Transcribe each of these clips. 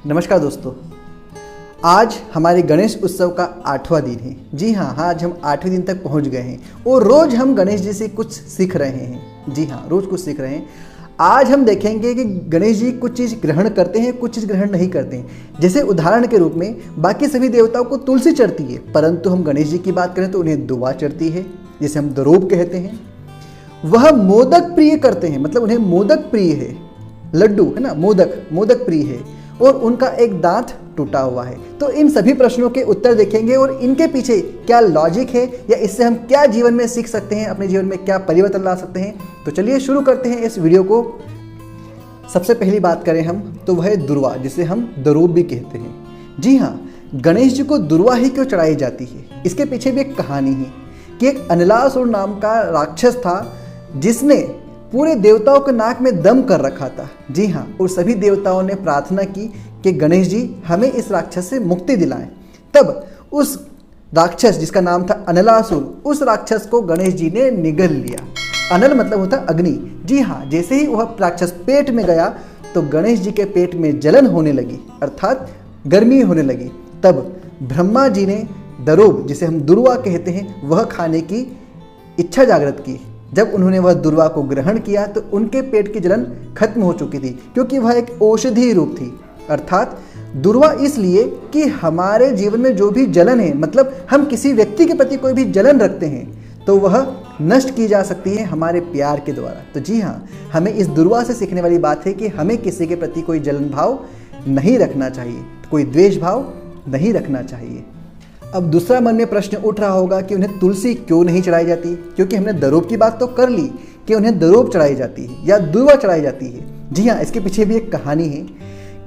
नमस्कार दोस्तों, आज हमारे गणेश उत्सव का 8वां दिन है। जी हाँ, आज हम 8वें दिन तक पहुंच गए हैं और रोज़ हम गणेश जी से कुछ सीख रहे हैं। जी हाँ, रोज़ कुछ सीख रहे हैं। आज हम देखेंगे कि गणेश जी कुछ चीज़ ग्रहण करते हैं, कुछ चीज़ ग्रहण नहीं करते हैं। जैसे उदाहरण के रूप में बाकी सभी देवताओं को तुलसी चढ़ती है, परंतु हम गणेश जी की बात करें तो उन्हें दुआ चढ़ती है, जिसे हम दरोब कहते हैं। वह मोदक प्रिय करते हैं, मतलब उन्हें मोदक प्रिय है, लड्डू है ना, मोदक प्रिय है, और उनका एक दांत टूटा हुआ है। तो इन सभी प्रश्नों के उत्तर देखेंगे और इनके पीछे क्या लॉजिक है या इससे हम क्या जीवन में सीख सकते हैं, अपने जीवन में क्या परिवर्तन ला सकते हैं। तो चलिए शुरू करते हैं इस वीडियो को। सबसे पहली बात करें हम तो वह है दुर्वा, जिसे हम दरोब भी कहते हैं। जी हाँ, गणेश जी को दुर्वा ही क्यों चढ़ाई जाती है, इसके पीछे भी एक कहानी है कि एक अनलासुर नाम का राक्षस था जिसने पूरे देवताओं के नाक में दम कर रखा था। जी हाँ, और सभी देवताओं ने प्रार्थना की कि गणेश जी हमें इस राक्षस से मुक्ति दिलाएं। तब उस राक्षस जिसका नाम था अनलासुर, उस राक्षस को गणेश जी ने निगल लिया। अनल मतलब होता अग्नि। जी हाँ, जैसे ही वह राक्षस पेट में गया तो गणेश जी के पेट में जलन होने लगी, अर्थात गर्मी होने लगी। तब ब्रह्मा जी ने दरोब, जिसे हम दुर्वा कहते हैं, वह खाने की इच्छा जागृत की। जब उन्होंने वह दुर्वा को ग्रहण किया तो उनके पेट की जलन खत्म हो चुकी थी, क्योंकि वह एक औषधि रूप थी। अर्थात दुर्वा इसलिए कि हमारे जीवन में जो भी जलन है, मतलब हम किसी व्यक्ति के प्रति कोई भी जलन रखते हैं तो वह नष्ट की जा सकती है हमारे प्यार के द्वारा। तो जी हाँ, हमें इस दुर्वा से सीखने वाली बात है कि हमें किसी के प्रति कोई जलन भाव नहीं रखना चाहिए, कोई द्वेष भाव नहीं रखना चाहिए। अब दूसरा मन में प्रश्न उठ रहा होगा कि उन्हें तुलसी क्यों नहीं चढ़ाई जाती, क्योंकि हमने दरोब की बात तो कर ली कि उन्हें दरोब चढ़ाई जाती है या दुर्वा चढ़ाई जाती है। जी हाँ, इसके पीछे भी एक कहानी है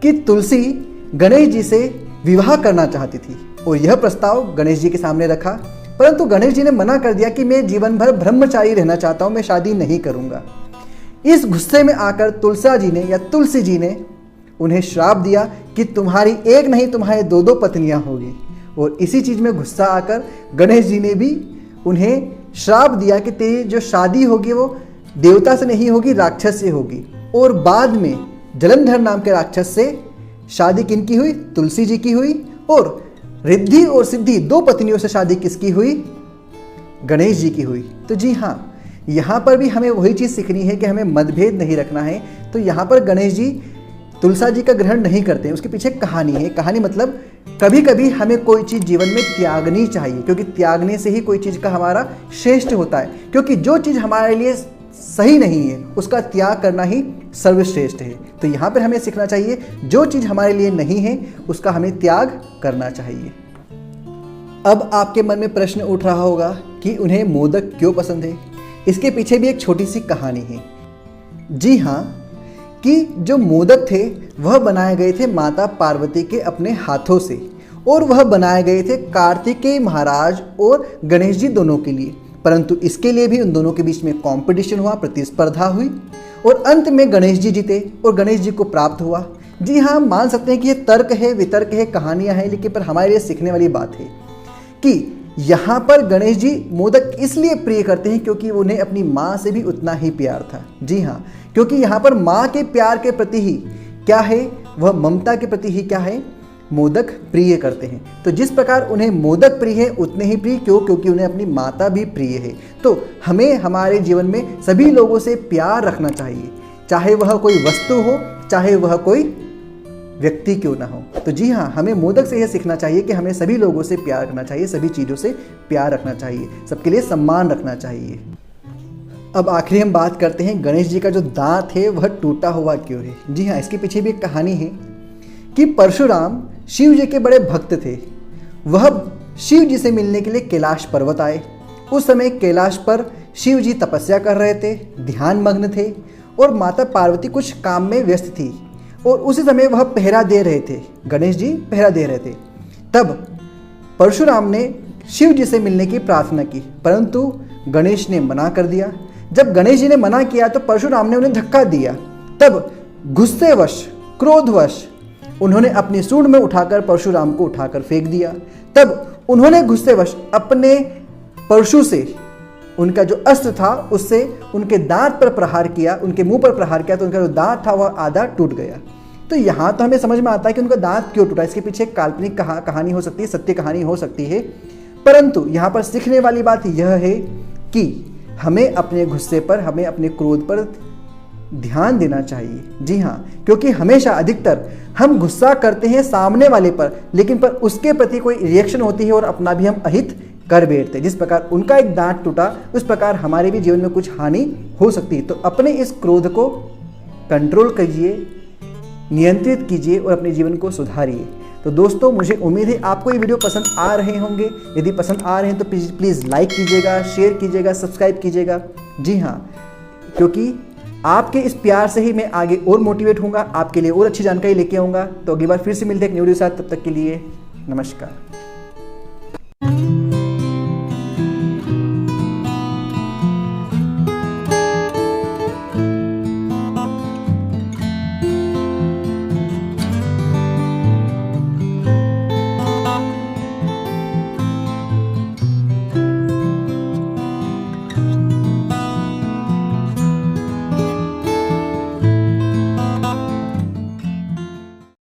कि तुलसी गणेश जी से विवाह करना चाहती थी और यह प्रस्ताव गणेश जी के सामने रखा, परंतु गणेश जी ने मना कर दिया कि मैं जीवन भर ब्रह्मचारी रहना चाहता हूँ, मैं शादी नहीं करूँगा। इस गुस्से में आकर तुलसी जी ने उन्हें श्राप दिया कि तुम्हारी एक नहीं, तुम्हारे दो पत्नियाँ होगी। और इसी चीज़ में गुस्सा आकर गणेश जी ने भी उन्हें श्राप दिया कि तेरी जो शादी होगी वो देवता से नहीं होगी, राक्षस से होगी। और बाद में जलंधर नाम के राक्षस से शादी किनकी हुई? तुलसी जी की हुई। और रिद्धि और सिद्धि, दो पत्नियों से शादी किसकी हुई? गणेश जी की हुई। तो जी हाँ, यहाँ पर भी हमें वही चीज़ सीखनी है कि हमें मतभेद नहीं रखना है। तो यहाँ पर गणेश जी तुलसा जी का ग्रहण नहीं करते हैं, उसके पीछे कहानी है। कहानी मतलब कभी कभी हमें कोई चीज़ जीवन में त्यागनी चाहिए, क्योंकि त्यागने से ही कोई चीज़ का हमारा श्रेष्ठ होता है। क्योंकि जो चीज़ हमारे लिए सही नहीं है उसका त्याग करना ही सर्वश्रेष्ठ है। तो यहाँ पर हमें सीखना चाहिए, जो चीज़ हमारे लिए नहीं है उसका हमें त्याग करना चाहिए। अब आपके मन में प्रश्न उठ रहा होगा कि उन्हें मोदक क्यों पसंद है। इसके पीछे भी एक छोटी सी कहानी है। जी हाँ, कि जो मोदक थे वह बनाए गए थे माता पार्वती के अपने हाथों से, और वह बनाए गए थे कार्तिकेय महाराज और गणेश जी दोनों के लिए। परंतु इसके लिए भी उन दोनों के बीच में कंपटीशन हुआ, प्रतिस्पर्धा हुई, और अंत में गणेश जी जीते और गणेश जी को प्राप्त हुआ। जी हाँ, मान सकते हैं कि ये तर्क है, वितर्क है, कहानियाँ हैं, लेकिन पर हमारे लिए सीखने वाली बात है कि यहाँ पर गणेश जी मोदक इसलिए प्रिय करते हैं क्योंकि उन्हें अपनी माँ से भी उतना ही प्यार था। जी हाँ, क्योंकि यहाँ पर माँ के प्यार के प्रति ही क्या है, वह ममता के प्रति ही क्या है, मोदक प्रिय करते हैं। तो जिस प्रकार उन्हें मोदक प्रिय है उतने ही प्रिय क्यों, क्योंकि उन्हें अपनी माता भी प्रिय है। तो हमें हमारे जीवन में सभी लोगों से प्यार रखना चाहिए, चाहे वह कोई वस्तु हो, चाहे वह कोई व्यक्ति क्यों ना हो। तो जी हाँ, हमें मोदक से यह सीखना चाहिए कि हमें सभी लोगों से प्यार करना चाहिए, सभी चीज़ों से प्यार रखना चाहिए, सबके लिए सम्मान रखना चाहिए। अब आखिरी हम बात करते हैं गणेश जी का जो दांत है वह टूटा हुआ क्यों है। जी हाँ, इसके पीछे भी एक कहानी है कि परशुराम शिव जी के बड़े भक्त थे। वह शिव जी से मिलने के लिए कैलाश पर्वत आए। उस समय कैलाश पर शिव जी तपस्या कर रहे थे, ध्यान मग्न थे, और माता पार्वती कुछ काम में व्यस्त थी, और उसी समय वह पहरा दे रहे थे, गणेश जी पहरा दे रहे थे। तब परशुराम ने शिव जी से मिलने की प्रार्थना की, परंतु गणेश ने मना कर दिया। जब गणेश जी ने मना किया तो परशुराम ने उन्हें धक्का दिया। तब गुस्सेवश, क्रोधवश उन्होंने अपनी सूंड में उठाकर परशुराम को उठाकर फेंक दिया। तब उन्होंने गुस्सेवश अपने परशु से, उनका जो अस्त्र था उससे उनके दांत पर प्रहार किया, उनके मुंह पर प्रहार किया, तो उनका जो दांत था वह आधा टूट गया। तो यहाँ तो हमें समझ में आता है कि उनका दांत क्यों टूटा, इसके पीछे एक काल्पनिक कहानी हो सकती है, सत्य कहानी हो सकती है। परंतु यहाँ पर सीखने वाली बात यह है कि हमें अपने गुस्से पर, हमें अपने क्रोध पर ध्यान देना चाहिए। जी हाँ, क्योंकि हमेशा अधिकतर हम गुस्सा करते हैं सामने वाले पर, लेकिन पर उसके प्रति कोई रिएक्शन होती है और अपना भी हम अहित कर बैठते हैं। जिस प्रकार उनका एक दांत टूटा, उस प्रकार हमारे भी जीवन में कुछ हानि हो सकती है। तो अपने इस क्रोध को कंट्रोल कीजिए, नियंत्रित कीजिए और अपने जीवन को सुधारिए। तो दोस्तों, मुझे उम्मीद है आपको ये वीडियो पसंद आ रहे होंगे। यदि पसंद आ रहे हैं तो प्लीज़ लाइक कीजिएगा, शेयर कीजिएगा, सब्सक्राइब कीजिएगा। जी हाँ, क्योंकि आपके इस प्यार से ही मैं आगे और मोटिवेट होऊंगा, आपके लिए और अच्छी जानकारी लेके आऊँगा। तो अगली बार फिर से मिलते हैं एक न्यू वीडियो के साथ। तब तक के लिए नमस्कार।